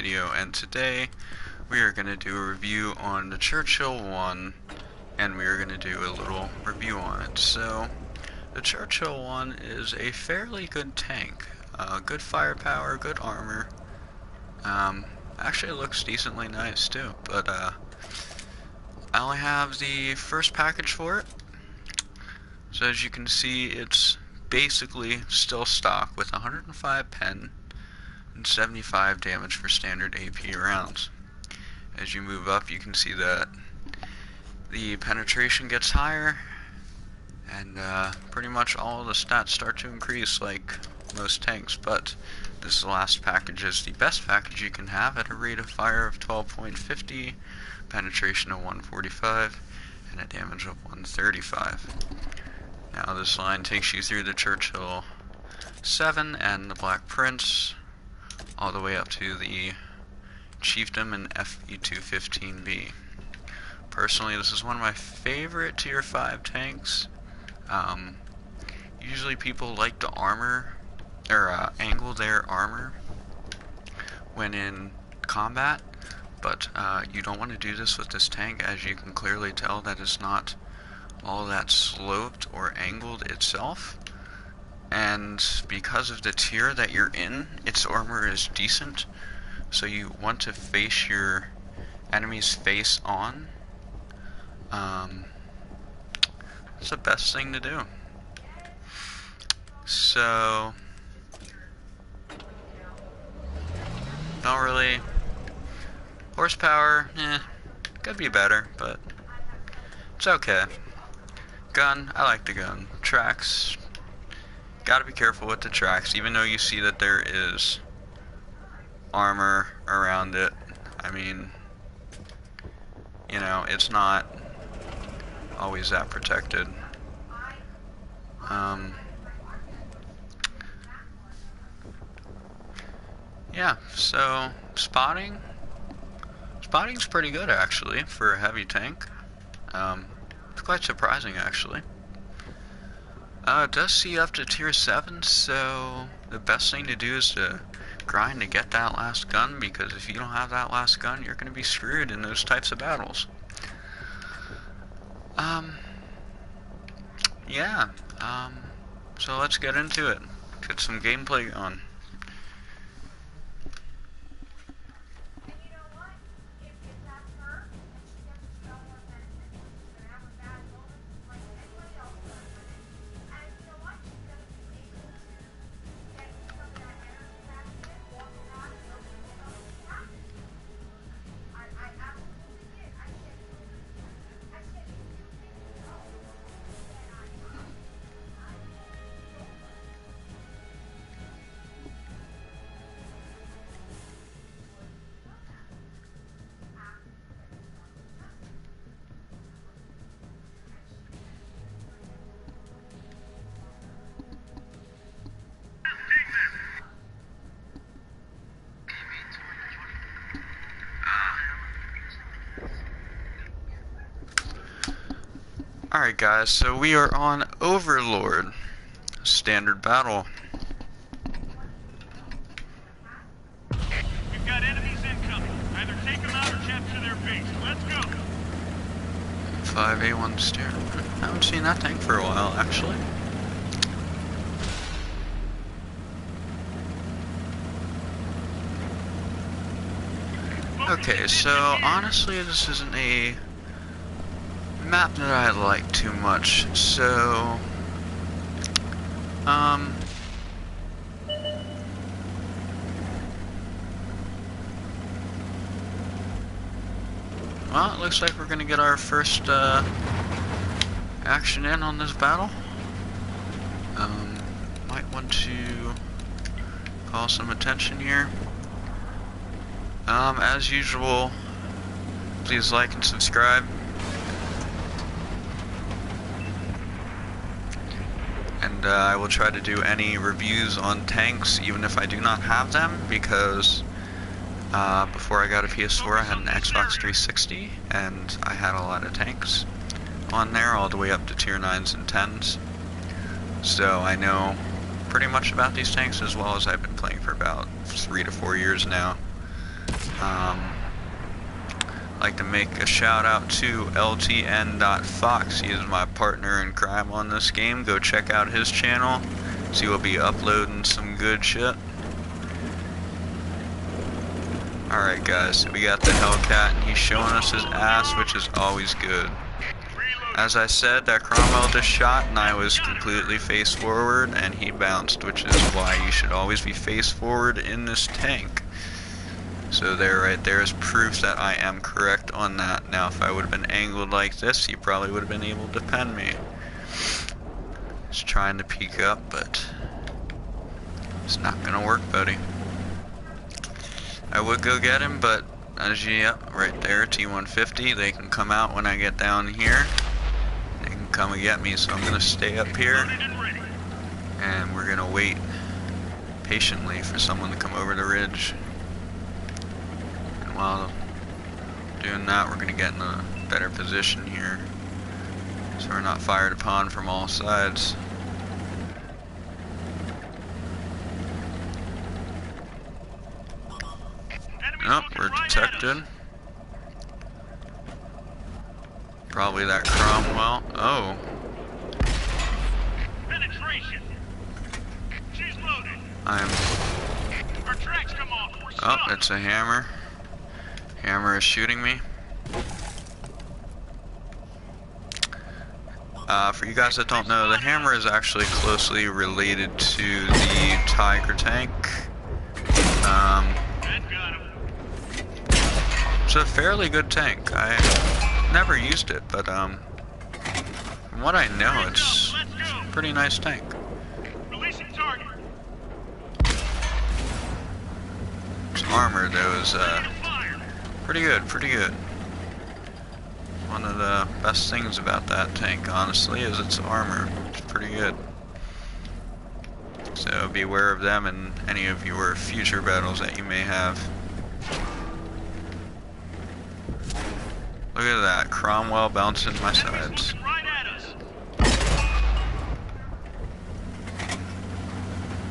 video, and today we are going to do a review on the Churchill one, and we are going to do a little review on it. So, the Churchill one is a fairly good tank. Good firepower, good armor. Actually it looks decently nice too, but I only have the first package for it. So as you can see, it's basically still stock with 105 pen and 75 damage for standard AP rounds. As you move up, you can see that the penetration gets higher, and pretty much all the stats start to increase like most tanks, but this last package is the best package you can have at a rate of fire of 12.50, penetration of 145, and a damage of 135. Now this line takes you through the Churchill 7 and the Black Prince, all the way up to the Chiefdom and FE215B. Personally, this is one of my favorite tier 5 tanks. Usually people like to armor, or angle their armor when in combat, but you don't want to do this with this tank, as you can clearly tell that it's not all that sloped or angled itself, and because of the tier that you're in, its armor is decent, so you want to face your enemy's face on. It's the best thing to do. So don't really, horsepower, could be better, but it's okay. Gun, I like the gun. Tracks, gotta be careful with the tracks, even though you see that there is armor around it. I mean, you know, it's not always that protected. Yeah, so spotting's pretty good actually for a heavy tank. It's quite surprising actually. It does see up to tier 7, so the best thing to do is to grind to get that last gun, because if you don't have that last gun, you're going to be screwed in those types of battles. Yeah, so let's get into it. Get some gameplay on. Alright guys, so we are on Overlord, standard battle. We've got enemies incoming. Either take them out or capture their base. Let's go. 5A1 steer. I haven't seen that tank for a while, actually. Okay, so honestly this isn't a map that I like too much, so well, it looks like we're gonna get our first action in on this battle. Might want to call some attention here. As usual, please like and subscribe. And I will try to do any reviews on tanks, even if I do not have them, because before I got a PS4 I had an Xbox 360, and I had a lot of tanks on there, all the way up to tier 9s and 10s. So I know pretty much about these tanks, as well as I've been playing for about 3 to 4 years now. Like to make a shout out to LTN.Fox. He is my partner in crime on this game. Go check out his channel. So he'll be uploading some good shit. Alright guys, so we got the Hellcat and he's showing us his ass, which is always good. As I said, that Cromwell just shot and I was completely face forward and he bounced, which is why you should always be face forward in this tank. So there, right there is proof that I am correct on that. Now if I would have been angled like this, he probably would have been able to pen me. Just trying to peek up, but it's not gonna work, buddy. I would go get him, but as you, yep, right there, T-150, they can come out when I get down here. They can come and get me, so I'm gonna stay up here. And we're gonna wait patiently for someone to come over the ridge. And while doing that, we're gonna get in a better position here, so we're not fired upon from all sides. Nope, we're detected. Probably that Cromwell. Oh. Penetration. She's loaded. I'm. Our tracks come off. We're Oh, stuck. it's a hammer. Hammer is shooting me. For you guys that don't know, the hammer is actually closely related to the Tiger tank. It's a fairly good tank. I never used it, but from what I know, it's a pretty nice tank. Releasing target. Its armor though is Fire. pretty good, pretty good. One of the best things about that tank, honestly, is its armor. It's pretty good. So be aware of them in any of your future battles that you may have. Look at that, Cromwell bouncing my sides. Moving right at us.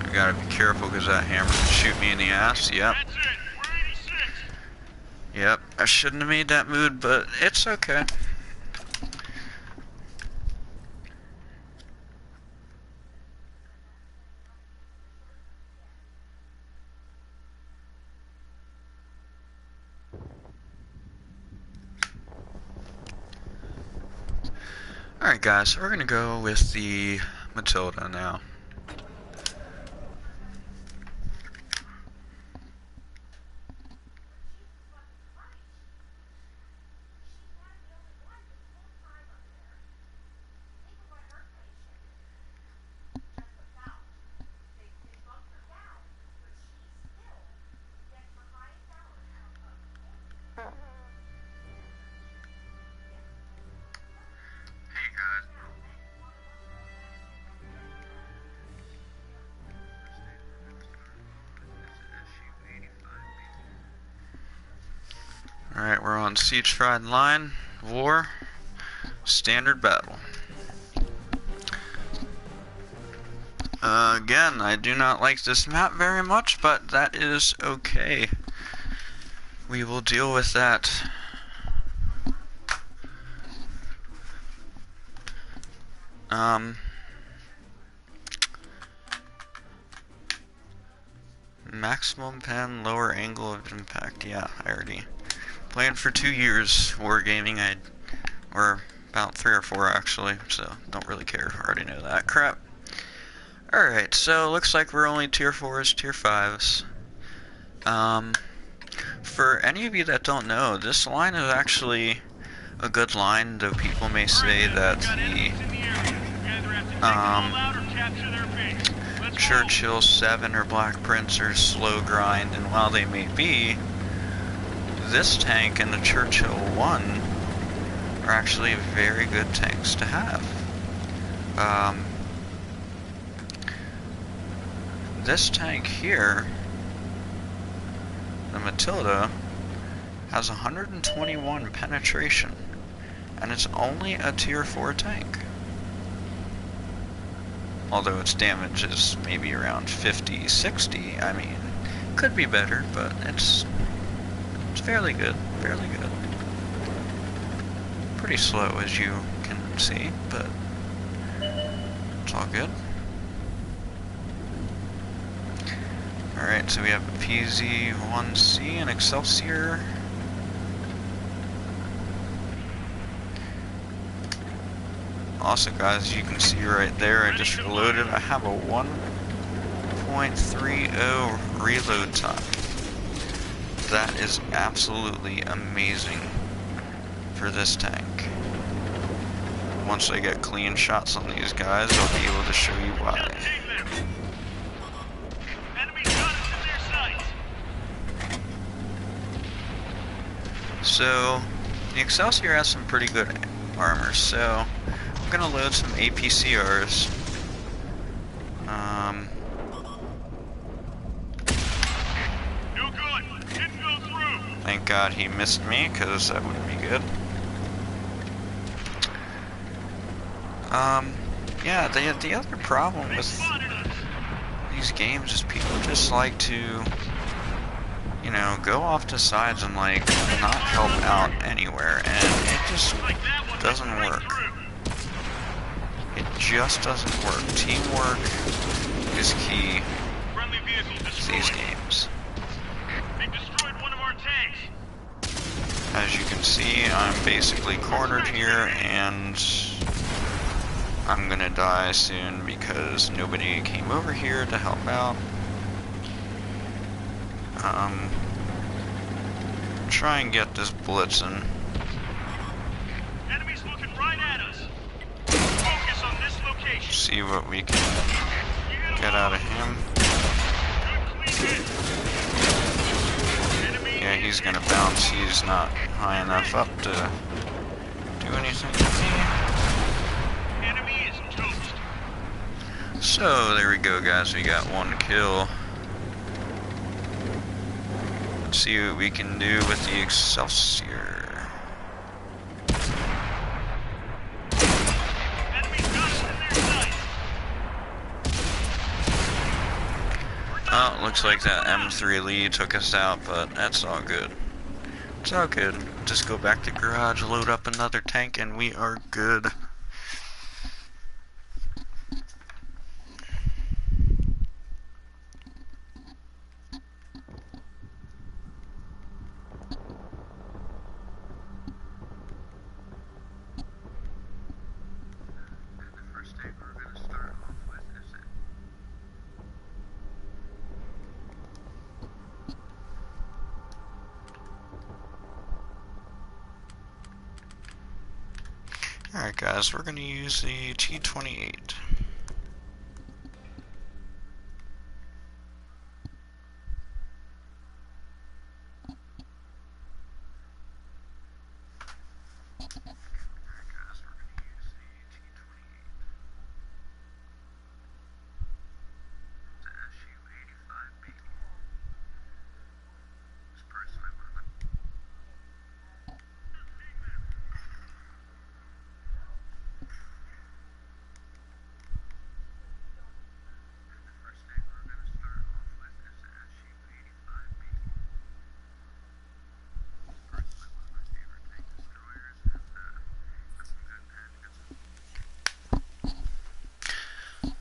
I gotta be careful because that hammer can shoot me in the ass. Yep. That's it. We're 86. Yep, I shouldn't have made that move, but it's okay. Alright guys, so we're gonna go with the Matilda now. Alright, we're on Siege Fried Line, War, Standard Battle. Again, I do not like this map very much, but that is okay. We will deal with that. Maximum pen, lower angle of impact. Yeah, I already planned for 2 years wargaming. Or about 3 or 4 actually, so don't really care. I already know that crap. Alright, so looks like we're only tier 4s, tier 5s. For any of you that don't know, this line is actually a good line, though people may say that the Churchill 7 or Black Prince are slow grind, and while they may be, this tank and the Churchill 1 are actually very good tanks to have. This tank here, the Matilda, has 121 penetration, and it's only a tier 4 tank. Although its damage is maybe around 50, 60, I mean, could be better, but it's fairly good, fairly good. Pretty slow as you can see, but it's all good. Alright, so we have a PZ-1C and Excelsior. Also guys, you can see right there, I just reloaded. I have a 1.30 reload time. That is absolutely amazing for this tank. Once I get clean shots on these guys, I'll be able to show you why. So, the Excelsior has some pretty good armor, so I'm gonna load some APCRs. No good. Didn't go through. Thank God he missed me, because that wouldn't be good. Yeah, the other problem with these games is people just like to, you know, go off to sides and like not help out anywhere, and it just doesn't work. It just doesn't work. Teamwork is key to these games. They destroyed one of our tanks. As you can see, I'm basically cornered here, and I'm gonna die soon because nobody came over here to help out. Try and get this blitzing. Enemies looking right at us. Focus on this location. See what we can get out of him. Good clean hit. Enemy Yeah, he's gonna bounce. He's not high enough up to do anything to me. enemy is toast. So, there we go, guys. We got one kill. Let's see what we can do with the Excelsior. Enemy's got us in their sights. Oh, looks like that M3 Lee took us out, but that's all good. It's all good. Just go back to garage, load up another tank, and we are good. Alright guys, we're going to use the T-28.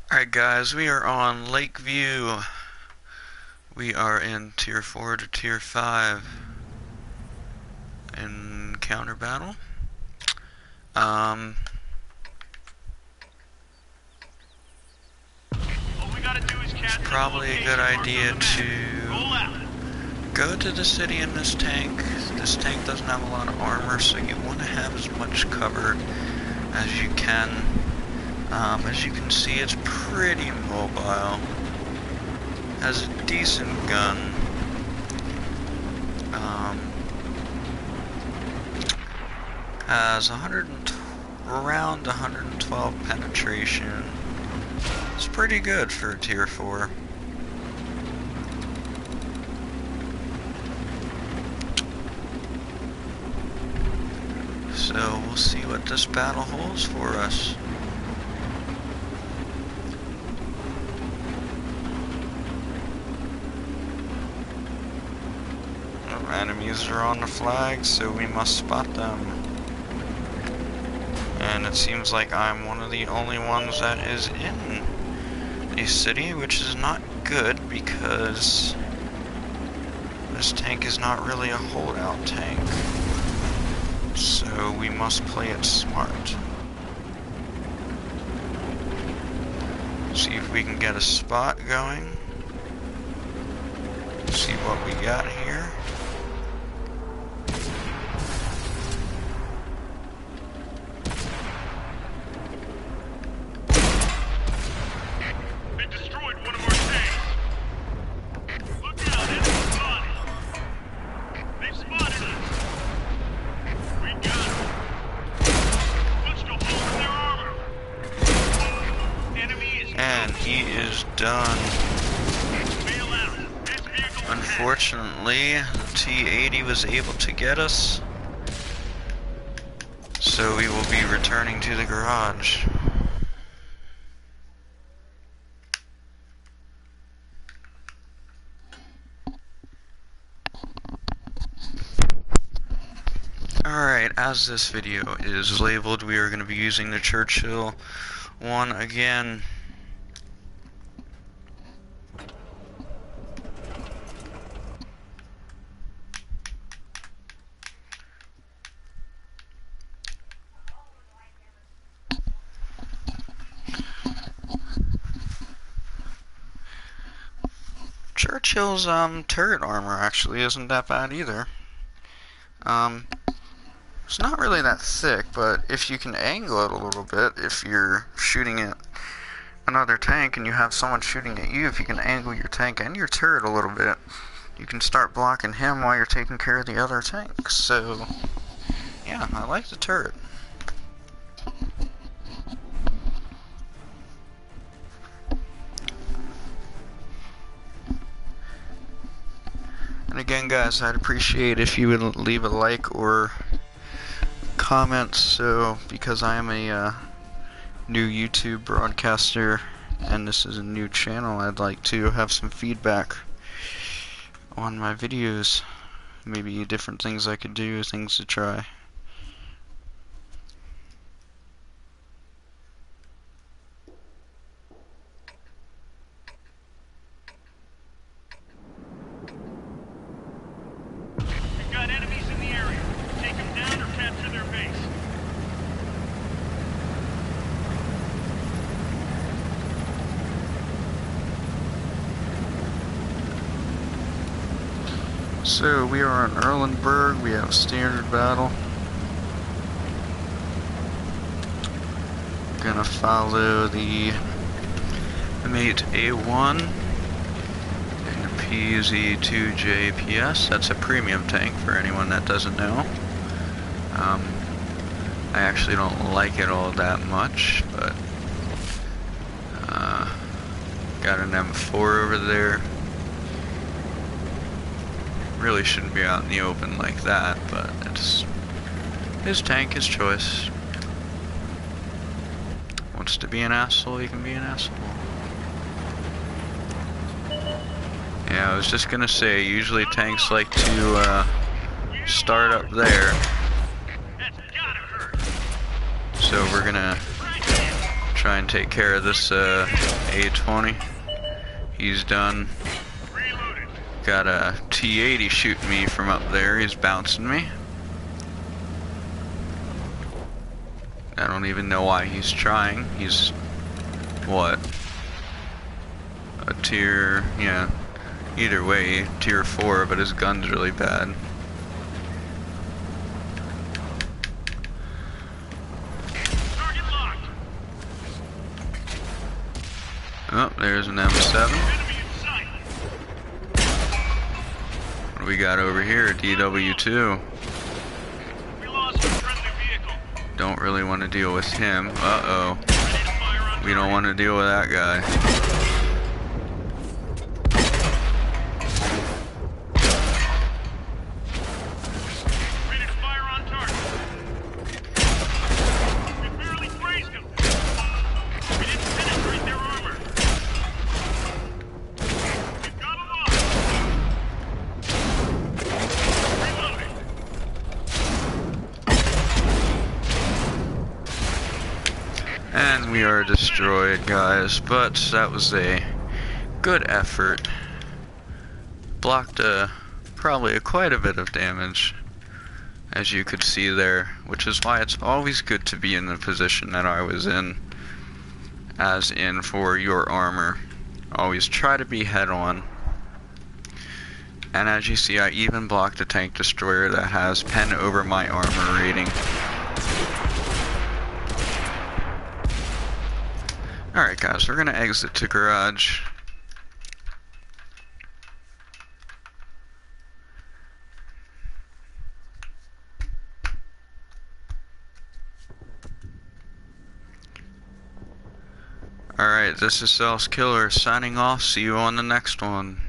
Alright guys, we are on Lakeview. We are in Tier 4 to Tier 5 in counter battle. All we gotta do is capture the Probably a good location idea marked on the map. Roll out. to go to the city in this tank. This tank doesn't have a lot of armor, so you want to have as much cover as you can. As you can see, it's pretty mobile. Has a decent gun. Has around 112 penetration. It's pretty good for a Tier 4. So we'll see what this battle holds for us. Enemies Enemies are on the flag, so we must spot them. And it seems like I'm one of the only ones that is in the city, which is not good because this tank is not really a holdout tank. So we must play it smart. See if we can get a spot going. See what we got here. They destroyed one of our tanks. Look out, enemy spotted. They've spotted us. We got them. Punched a hole in their armor. Enemy is And he is done. bail out. This vehicle is Unfortunately, the T-80 was able to get us. So we will be returning to the garage. Alright, as this video is labeled, we are going to be using the Churchill one again. Churchill's turret armor actually isn't that bad either. It's not really that thick, but if you can angle it a little bit, if you're shooting at another tank and you have someone shooting at you, if you can angle your tank and your turret a little bit, you can start blocking him while you're taking care of the other tanks. So, yeah, I like the turret. And again, guys, I'd appreciate if you would leave a like or comment, so because I am a new YouTube broadcaster and this is a new channel, I'd like to have some feedback on my videos. Maybe different things I could do, things to try. We've got enemies in the area. Take them down or capture their base. So we are in Erlenberg, we have standard battle. Gonna follow the mate A1 and the PZ2JPS. That's a premium tank for anyone that doesn't know. I actually don't like it all that much, but got an M4 over there. Really shouldn't be out in the open like that, but it's his tank, his choice. Wants to be an asshole, he can be an asshole. Yeah, I was just gonna say, usually tanks like to start up there. That's gotta hurt. So we're gonna try and take care of this A20. He's done. Reloaded. Got a T-80 shooting me from up there. He's bouncing me. I don't even know why he's trying. He's what? A tier, yeah. Either way, tier 4, but his gun's really bad. Target locked. Oh, there's an M7. Enemy in sight. What do we got over here? DW2. We lost a friendly vehicle. Don't really want to deal with him. Uh-oh. Ready to fire on We don't want to deal with that guy. Ready to fire on target. We barely grazed him. We didn't penetrate their armor. We've got a lock. Reload. And we are destroyed, guys, but that was a good effort. Blocked probably quite a bit of damage, as you could see there, which is why it's always good to be in the position that I was in, as in for your armor. Always try to be head on. And as you see, I even blocked a tank destroyer that has pen over my armor rating. Alright guys, we're gonna exit to garage. Alright, this is Cells Killer signing off. See you on the next one.